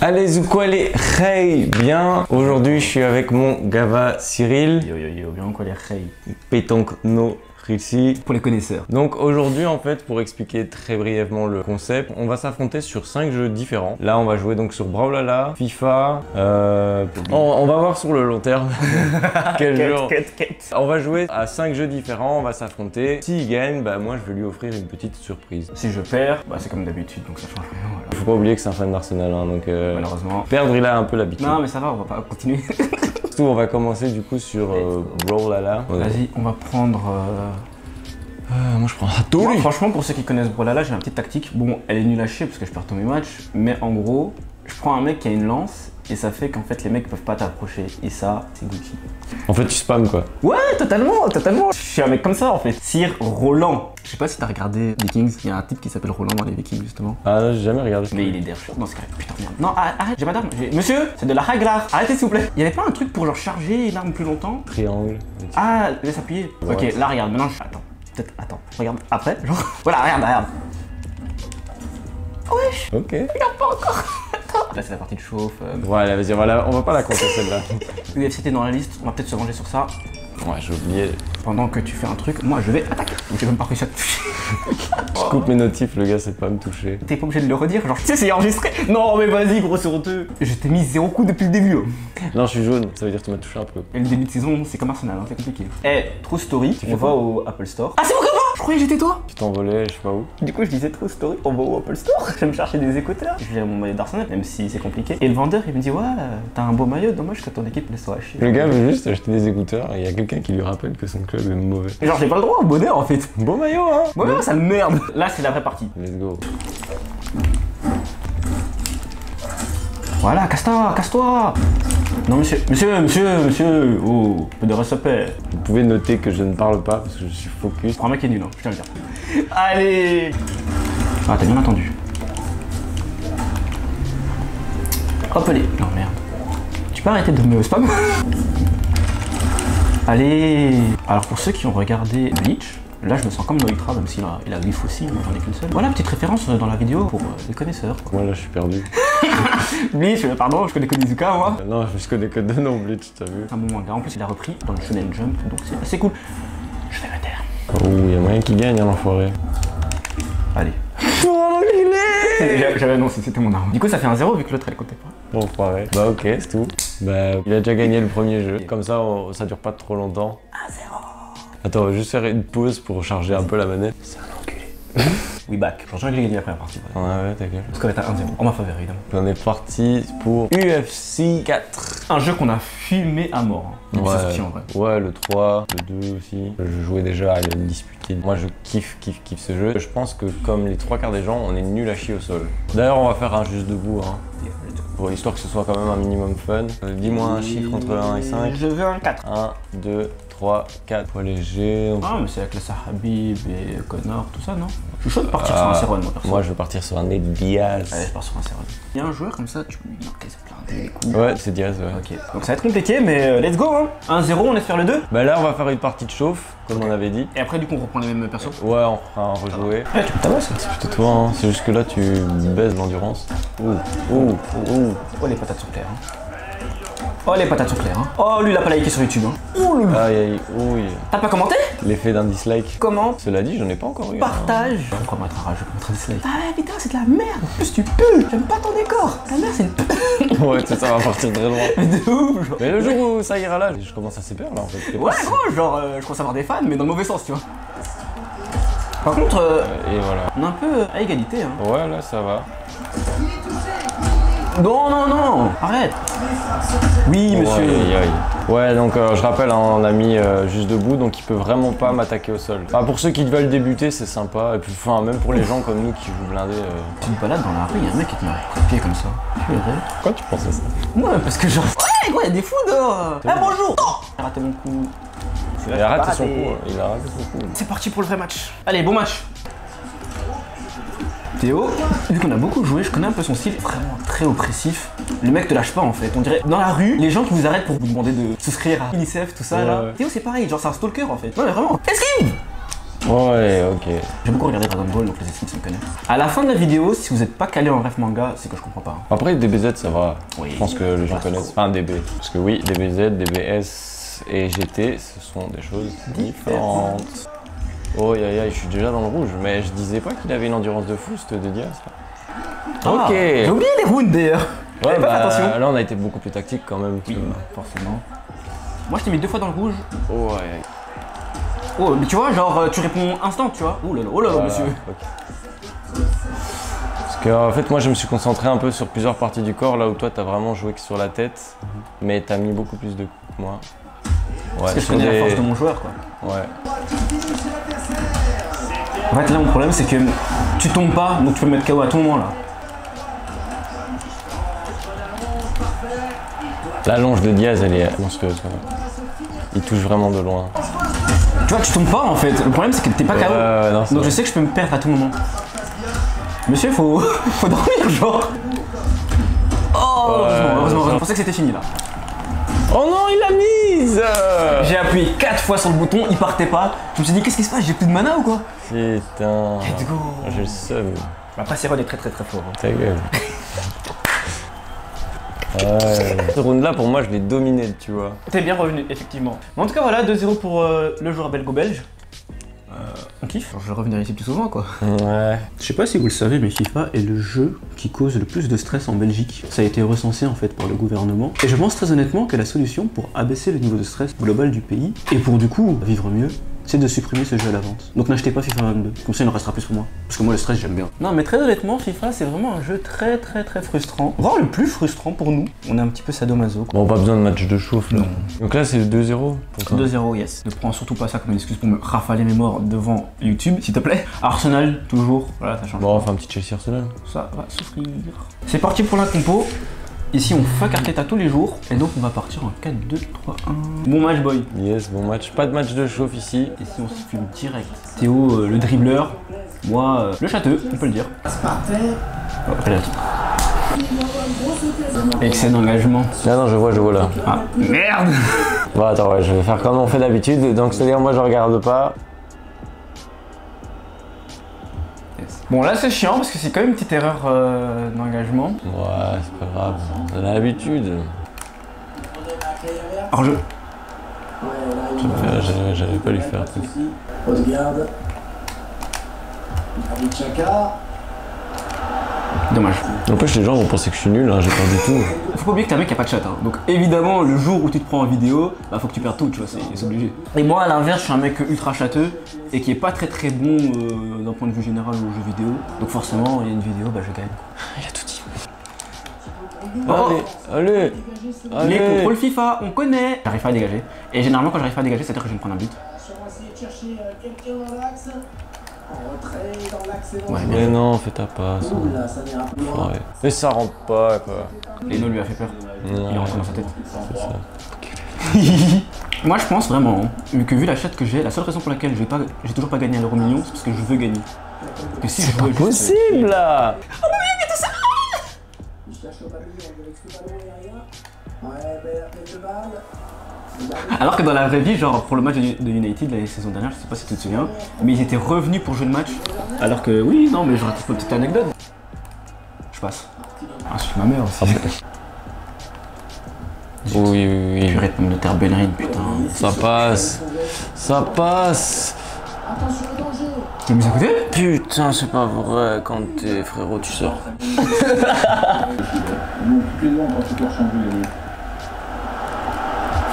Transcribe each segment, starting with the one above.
Allez, Zoukwale, hey, bien. Aujourd'hui, je suis avec mon Gava Cyril. Yo, bien quoi les hey. Pétanque no Ritsi. Pour les connaisseurs. Donc aujourd'hui, en fait, pour expliquer très brièvement le concept, on va s'affronter sur 5 jeux différents. Là, on va jouer donc sur Brawlhalla, FIFA. On va voir sur le long terme quel jeu. On va jouer à 5 jeux différents, on va s'affronter. S'il gagne, bah moi je vais lui offrir une petite surprise. Si je perds, bah c'est comme d'habitude, donc ça change rien. Voilà. Faut pas oublier que c'est un fan d'Arsenal, hein, donc malheureusement. Perdre, il a un peu l'habitude. Non mais ça va, on va pas continuer. Surtout, on va commencer du coup sur Brawlhalla. Vas-y, on va prendre... moi je prends Hattori. Franchement, pour ceux qui connaissent Brawlhalla, j'ai une petite tactique. Bon, elle est nulle à chier parce que je perds tous mes matchs, mais en gros, je prends un mec qui a une lance et ça fait qu'en fait les mecs peuvent pas t'approcher. Et ça, c'est Gucci. En fait, tu spams quoi. Ouais, totalement. Je suis un mec comme ça en fait. Sir Roland. Je sais pas si t'as regardé Vikings, il y a un type qui s'appelle Roland dans les Vikings justement. Ah, j'ai jamais regardé. Mais il est derrière. Non, c'est carré. Putain, merde. Non, arrête, j'ai madame. Monsieur, c'est de la haglar. Arrêtez s'il vous plaît. Il y avait pas un truc pour genre charger l'arme plus longtemps? Triangle. Ah, laisse appuyer. Ouais. Ok, là regarde, maintenant je... Attends. Peut-être, attends, regarde après, genre. Voilà, regarde. Wesh. Ok. Regarde pas encore. Attends. Là, c'est la partie de chauffe. Voilà, vas-y, on va pas la compter celle-là. UFC dans la liste, on va peut-être se venger sur ça. Ouais, j'ai oublié. Pendant que tu fais un truc, moi je vais attaquer. Donc j'ai même pas réussi à te toucher. Je coupe mes notifs, le gars sait pas me toucher. T'es pas obligé de le redire, genre, tu sais, c'est enregistré. Non, mais vas-y, gros, c'est honteux. Je t'ai mis 0 coup depuis le début. Non, je suis jaune, ça veut dire que tu m'as touché un peu. Et le début de saison, c'est comme Arsenal, hein, c'est compliqué. True Story, fais on va au Apple Store. Ah, c'est mon copain. Je croyais que j'étais toi. Tu t'envolais, je sais pas où. Du coup, je disais True Story, on va au Apple Store. Je vais me chercher des écouteurs. Je viens mon maillot d'Arsenal, même si c'est compliqué. Et le vendeur, il me dit, ouais, t'as un beau maillot, dommage que ton équipe le soit haché. Le gars veut juste acheter des écouteurs et il y a quelqu'un qui lui rappelle que son club est mauvais. Genre, j'ai pas le droit au bonheur en fait. Beau maillot, hein. Ouais, sale merde. Là, c'est la vraie partie. Let's go. Voilà, casse-toi. Non, monsieur. Oh, peu de respect. Vous pouvez noter que je ne parle pas parce que je suis focus. Prends un mec qui est nul, hein, je tiens à le dire. Allez. Ah, t'as bien entendu. Hop, allez. Non, merde. Tu peux arrêter de me spam? Allez. Alors, pour ceux qui ont regardé Bleach, là, je me sens comme Noitra, même s'il a 8 fossiles, moi j'en ai qu'une seule. Voilà, petite référence dans la vidéo pour les connaisseurs. Moi là, je suis perdu. Bleach, pardon, je connais que Nizuka, moi. Non, je connais que deux noms, Bleach, t'as vu. C'est un bon manga. En plus, il a repris dans le Shonen Jump, donc c'est assez cool. Je vais me taire. Oh, y'a moyen qu'il gagne, hein, l'enfoiré. Allez. Oh, l'enculé. J'avais annoncé, c'était mon arme. Du coup, ça fait un 0 vu que l'autre elle comptait pas. Bon, pareil. Bah, ok, c'est tout. Bah, il a déjà gagné le premier jeu. Comme ça, ça dure pas trop longtemps. 1-0. Attends, on va juste faire une pause pour charger un peu la manette. C'est un enculé. We back. Genre, j'ai gagné la première partie. Ouais, ouais, t'inquiète. Parce qu'on est à 1-0. En ma faveur, évidemment. On est parti pour UFC 4. Un jeu qu'on a fumé à mort. Hein. Ouais, c'est sorti en vrai. Ouais, le 3, le 2 aussi. Je jouais déjà à le disputer. Moi, je kiffe ce jeu. Je pense que comme les 3 quarts des gens, on est nul à chier au sol. D'ailleurs, on va faire un juste debout. Hein. Pour histoire que ce soit quand même un minimum fun. Dis-moi un chiffre entre 1 et 5. Je veux un 4. 1, 2, 3, 4. Poids léger. Ah, mais c'est avec le Sahabib et Connor, tout ça, non? Je suis chaud de partir sur un Céron, moi, perso. Moi, je vais partir sur un Ned Diaz. Allez, je pars sur un Céron. Il y a un joueur comme ça, tu peux lui encaisser plein de coups. Ouais, c'est Diaz, ouais. Ok, donc ça va être compliqué, mais let's go, hein. 1-0, on laisse faire le 2. Bah là, on va faire une partie de chauffe, comme on avait dit. Et après, du coup, on reprend les mêmes persos. Ouais, on fera un rejoué. Ouais, tu peux tabasser. C'est plutôt toi, hein. C'est juste que là, tu baisses l'endurance. Ouh. Oh, les patates sont claires, hein. Oh, les patates sont claires, hein. Oh, lui, il a pas liké sur YouTube, hein. Ouh, Aïe, ouille. T'as pas commenté? L'effet d'un dislike. Commente. Cela dit, j'en ai pas encore eu. Partage. Pourquoi mettre un rage contre un dislike? Ah ouais, putain, c'est de la merde. En plus, tu pues. J'aime pas ton décor. Ta mère, c'est une... Ouais, tout ça va partir très loin. De ouf, genre. Mais le jour où ça ira là, je commence à assez peur là en fait. Ouais, gros, genre, je commence à avoir des fans, mais dans le mauvais sens, tu vois. Par contre, Et voilà. on est un peu à égalité, hein. Ouais, là, ça va. Non, arrête. Oui, monsieur. Aïe. Ouais, donc je rappelle, hein, on a mis juste debout, donc il peut vraiment pas m'attaquer au sol. Enfin, pour ceux qui veulent débuter, c'est sympa. Et puis, enfin, même pour les gens comme nous qui jouent blindé. Tu te balades dans la rue, y'a un mec qui te met un coup de pied comme ça. Pourquoi tu pensais ça? Ouais, parce que genre... Ouais, gros, y'a des fous dehors. Ah, bonjour. J'ai raté mon coup. Il a raté son coup. Il a raté son coup. C'est parti pour le vrai match. Allez, bon match. Théo, vu qu'on a beaucoup joué, je connais un peu son style, vraiment très oppressif. Le mec te lâche pas en fait, on dirait dans la rue, les gens qui vous arrêtent pour vous demander de souscrire à UNICEF, tout ça là. Ouais. Théo c'est pareil, genre c'est un stalker en fait. Ouais mais vraiment, esquive. Ouais, ok. J'ai beaucoup regardé Dragon Ball, donc les estimes, ça me connaît. À la fin de la vidéo, si vous n'êtes pas calé en ref manga, c'est que je comprends pas. Après, DBZ, ça va. Oui. Je pense que les gens connaissent. Enfin, DB. Parce que oui, DBZ, DBS et GT, ce sont des choses différentes. Oh, aïe, je suis déjà dans le rouge. Mais je disais pas qu'il avait une endurance de fou, ce de Diaz. Ok. J'ai oublié les rounds d'ailleurs. Ouais, Pas fait attention. là, on a été beaucoup plus tactique quand même. Oui, forcément. Moi, je t'ai mis 2 fois dans le rouge. Oh, ouais. Oh, mais tu vois, genre, tu réponds instant, tu vois. Oh là là, monsieur. Okay. Parce que, en fait, moi, je me suis concentré un peu sur plusieurs parties du corps, là où toi, t'as vraiment joué que sur la tête, mais t'as mis beaucoup plus de coups que moi. Ouais, parce que je connais la force de mon joueur, quoi. Ouais. En fait, là, mon problème, c'est que tu tombes pas, donc tu peux me mettre KO à tout moment, là. La longe de Diaz, elle est monstrueuse. Il touche vraiment de loin. Tu vois, tu tombes pas, en fait. Le problème, c'est que t'es pas KO. Non, donc je sais que je peux me perdre à tout moment. Monsieur, faut dormir, genre. Oh, heureusement. Je pensais que c'était fini, là. Oh non, il l'a mise. J'ai appuyé 4 fois sur le bouton, il partait pas. Je me suis dit, qu'est-ce qui se passe? J'ai plus de mana ou quoi? Putain. Let's go. J'ai le seum. Après, Cyril est très fort. Hein. Ta gueule. Ouais. Ce round là pour moi je l'ai dominé, tu vois. T'es bien revenu, effectivement. Mais en tout cas voilà, 2-0 pour le joueur belgo-belge. On kiffe. Je vais revenir ici plus souvent quoi. Ouais. Je sais pas si vous le savez, mais FIFA est le jeu qui cause le plus de stress en Belgique. Ça a été recensé en fait par le gouvernement. Et je pense très honnêtement que la solution pour abaisser le niveau de stress global du pays, et pour du coup vivre mieux, c'est de supprimer ce jeu à la vente. Donc n'achetez pas FIFA 22, comme ça il en restera plus pour moi. Parce que moi le stress j'aime bien. Non mais très honnêtement, FIFA c'est vraiment un jeu très frustrant. Voire le plus frustrant pour nous. On est un petit peu sadomaso quoi. Bon, pas besoin de match de chauffe là. Non. Donc là c'est 2-0 pour toi. 2-0, yes. Ne prends surtout pas ça comme une excuse pour me rafaler mes morts devant YouTube, s'il te plaît. Arsenal, toujours. Voilà, ça change. Bon, on fait un petit Chelsea Arsenal. Ça va souffrir. C'est parti pour la compo. Ici, on fuck Arteta tous les jours. Et donc, on va partir en 4, 2, 3, 1. Bon match, boy. Yes, bon match. Pas de match de chauffe ici. Ici, on se filme direct. Théo, le dribbleur. Moi, le châteux, on peut le dire. Oh, excès d'engagement. Non, je vois là. Ah, merde. Bon, attends, ouais, je vais faire comme on fait d'habitude. Donc, c'est-à-dire, moi, je regarde pas. Bon, là, c'est chiant parce que c'est quand même une petite erreur d'engagement. Ouais, c'est pas grave. On a l'habitude. Alors, J'allais pas lui faire. Odegaard. Chaka. dommage. N'empêche, les gens vont penser que je suis nul, hein, j'ai pas du tout. Faut pas oublier que t'es un mec qui a pas de chat. Hein. Donc, évidemment, le jour où tu te prends en vidéo, bah faut que tu perdes tout, tu vois, c'est obligé. Et moi, à l'inverse, je suis un mec ultra châteux et qui est pas très bon d'un point de vue général aux jeux vidéo. Donc, forcément, il y a une vidéo, bah je gagne. Il a tout dit. Allez. Les contrôles FIFA, on connaît. J'arrive pas à dégager. Et généralement, quand j'arrive pas à dégager, c'est-à-dire que je vais me prendre un but. On va essayer de chercher quelqu'un dans l'axe. En retrait, dans l'axe, c'est Ouais, Mais non, fais ta passe. Là, ça n'ira plus loin. Ouais. Mais ça rentre pas, quoi. Leno lui a fait peur. Il est rentré dans sa tête. C'est ça. Moi, je pense vraiment, que vu la chatte que j'ai, la seule raison pour laquelle j'ai toujours pas gagné à l'euro million, c'est parce que je veux gagner. Que si je jouais juste... Possible, là. Il cherche au pavillon, il avec ce ballon aérien. Ouais, belle tête de balle. Alors que dans la vraie vie, genre pour le match de United la saison dernière, je sais pas si tu te souviens, mais ils étaient revenus pour jouer le match. Alors que oui, non, mais je raconte une petite anecdote. Je passe. Ah, c'est ma mère aussi. Oui. Purée de pomme de terre Bellerin, putain. Ça passe. Ça passe. Attention au danger. Tu l'as mis à côté? Putain, c'est pas vrai. Quand t'es frérot, tu sors. Nous, toutes les deux, on va toujours changer les lignes.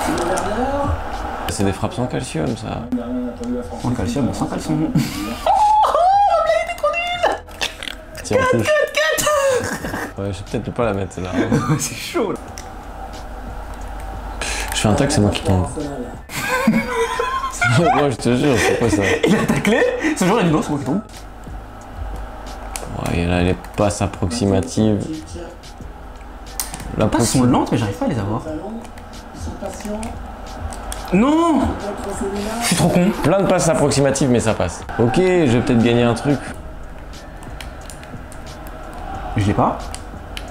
C'est le Werner. C'est des frappes sans calcium, ça. On n'a rien attendu à France. Sans calcium, sans calcium. Tiens, touche. Ouais, je vais peut-être pas la mettre là. C'est chaud là. Je fais un tac, c'est moi qui tombe. Moi, je te jure, c'est quoi ça? Il a taclé. Ce jour, il a dit non, c'est moi qui tombe. Ouais, là, les passes approximatives. Les passes sont lentes, mais j'arrive pas à les avoir. Ils sont patients. Non! Je suis trop con. Plein de passes approximatives, mais ça passe. Ok, je vais peut-être gagner un truc. Je l'ai pas.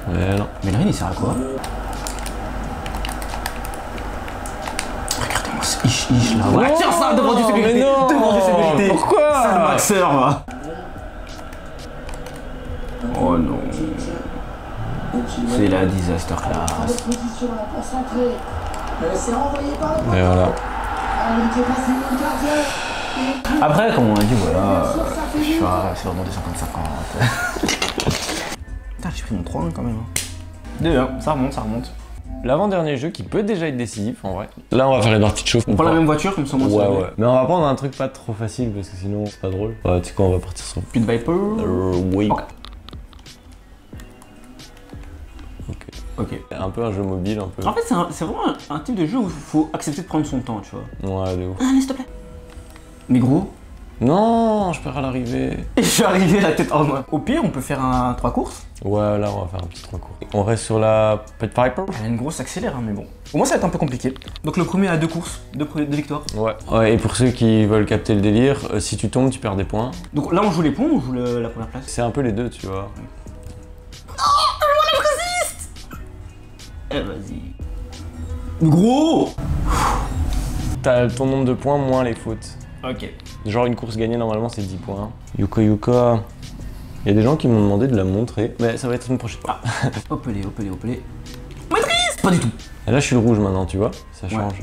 Mais non. Bellerin, il sert à quoi? Regardez-moi c'est ich là. Ouais, tiens ça devant du sécurité. Mais non, devant du sécurité. pourquoi? Sale maxeur va. Oh non. C'est la disaster class. Position là pour centrer. C'est renvoyé par le Et voilà. qui est passé le gardien. Après, comme on a dit, voilà, c'est vraiment des 50-50. Putain, j'ai pris mon 3-1 quand même. 2-1, ça remonte, ça remonte. L'avant-dernier jeu qui peut déjà être décisif en vrai. Là, on va faire les parties de chauffe. On prend la même voiture comme ça, moi, Ouais, ouais. Mais on va prendre un truc pas trop facile parce que sinon, c'est pas drôle. Ouais, tu sais quoi, on va partir sur. Pit Viper. Oui. Ok. Ok. Un peu un jeu mobile, un peu. En fait, c'est vraiment un type de jeu où il faut accepter de prendre son temps, tu vois. Ouais, de ouf. Allez, s'il te plaît. Mais gros, Non, je perds à l'arrivée. je suis arrivé la tête en moi. Au pire, on peut faire un 3 courses. Ouais, là, on va faire un petit 3 cours. On reste sur la Pet Viper. Elle a une grosse accélère, hein, mais bon. Au moins, ça va être un peu compliqué. Donc, le premier a 2 courses, 2 victoires. Ouais. Ouais, et pour ceux qui veulent capter le délire, si tu tombes, tu perds des points. Donc là, on joue les points ou on joue la première place? C'est un peu les deux, tu vois. Eh, vas-y. Gros. T'as ton nombre de points moins les fautes. Ok. Genre une course gagnée normalement c'est 10 points. Yuka Yuka. Il y a des gens qui m'ont demandé de la montrer, mais ça va être une prochaine fois. Hopelé, hopelé, hopelé. Maîtrise. Pas du tout. Et là je suis le rouge maintenant, tu vois. Ça change.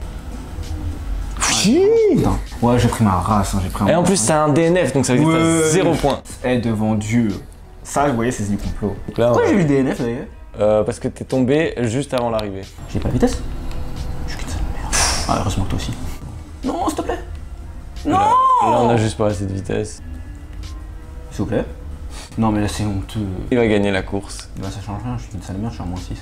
Putain. Ouais, j'ai pris ma race, hein, j'ai pris un. Et en plus c'est un DNF donc ça veut dire que t'as 0 points. Eh, devant Dieu. Ça, vous voyez, c'est du complot. Donc là, Pourquoi j'ai eu DNF d'ailleurs? parce que t'es tombé juste avant l'arrivée. J'ai pas de vitesse? Je quitte ça, merde. Ah, heureusement que toi aussi. Non, s'il te plaît. Non. Là on a juste pas assez de vitesse. S'il vous plaît. Non, mais là c'est honteux. Il va gagner la course. Bah, ça change rien, je suis une sale merde, je suis à -6.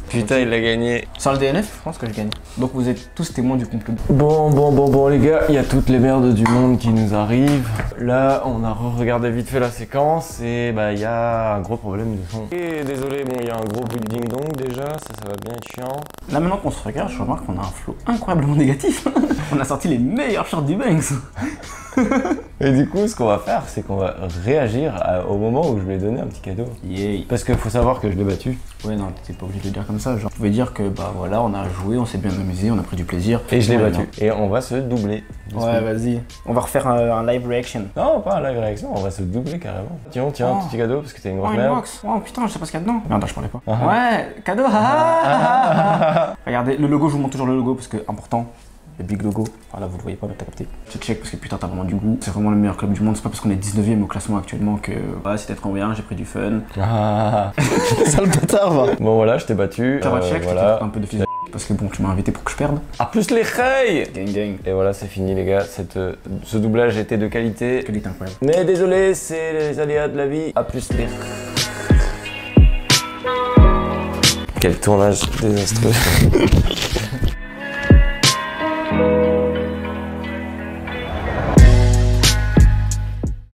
Putain il l'a gagné. Sans le DNF, je pense que je gagne. Donc vous êtes tous témoins du complot. Bon les gars, il y a toutes les merdes du monde qui nous arrivent. Là on a regardé vite fait la séquence et bah il y a un gros problème de son. Et désolé, bon il y a un gros building donc déjà, ça va bien être chiant. Là maintenant qu'on se regarde, je remarque qu'on a un flow incroyablement négatif. On a sorti les meilleurs shorts du Banks. Et du coup ce qu'on va faire c'est qu'on va réagir au moment où je lui ai donné un petit cadeau. Yay. Parce qu'il faut savoir que je l'ai battu. Ouais non, t'es pas obligé de le dire comme ça, genre. Vous pouvez dire que bah voilà, on a joué, on s'est bien amusé, on a pris du plaisir. Et je l'ai Ouais, battu. Et on va se doubler. Ouais, vas-y. On va refaire un live reaction. Non, pas un live réaction, on va se doubler carrément. Tiens, un petit cadeau parce que t'as une grosse Oh, une merde. box. Oh putain, je sais pas ce qu'il y a dedans. Merde, je parlais pas. Ah. Ouais, cadeau. Regardez, le logo, je vous montre toujours le logo parce que important. Le big logo, voilà, vous le voyez pas, mais t'as capté. Tu check parce que putain, t'as vraiment du goût. C'est vraiment le meilleur club du monde. C'est pas parce qu'on est 19ème au classement actuellement que. Ouais, c'était trop bien, j'ai pris du fun. Ah. Sale bâtard, va. Bon voilà, je t'ai battu. Ça va check, voilà. un peu de fils de parce que bon, tu m'as invité pour que je perde. À plus les reilles. Gang gang. Et voilà, c'est fini les gars. Ce doublage était de qualité. Quel est incroyable. Mais désolé, c'est les aléas de la vie. À plus les. Quel tournage désastreux.